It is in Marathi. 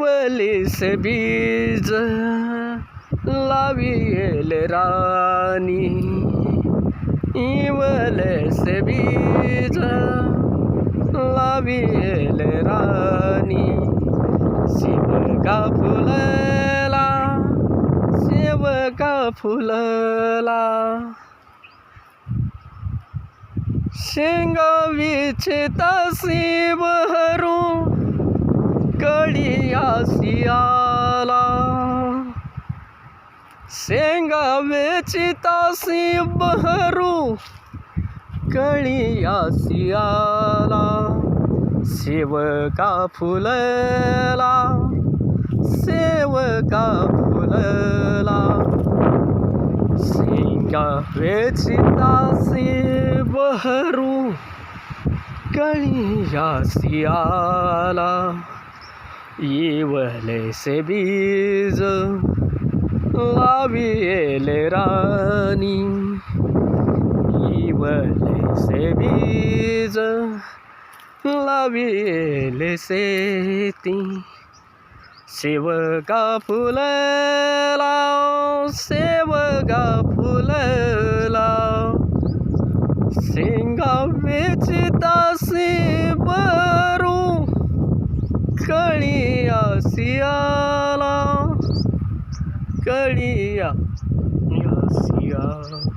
इवलीस बीज लाविल रानी, इवलीस बीज लाविल रानी. शेवगा फुलला, शेवगा फुलला, शेंगावीचे तासी बहरू कळीयासी आला. शेंगावेची तासी बहरू कळीयासी आला. शेवगा फुलला, शेवगा फुलला, शेंगावेची तासी बहरू कळीयासी आला. इवलीस बीज लाविल रानी, इवलीस बीज लाविल शेती. शेवगा फुलला, शेवगा फुलला, शेंगावेची तासी बहरू कळीयासी आला, कळीयासी आला.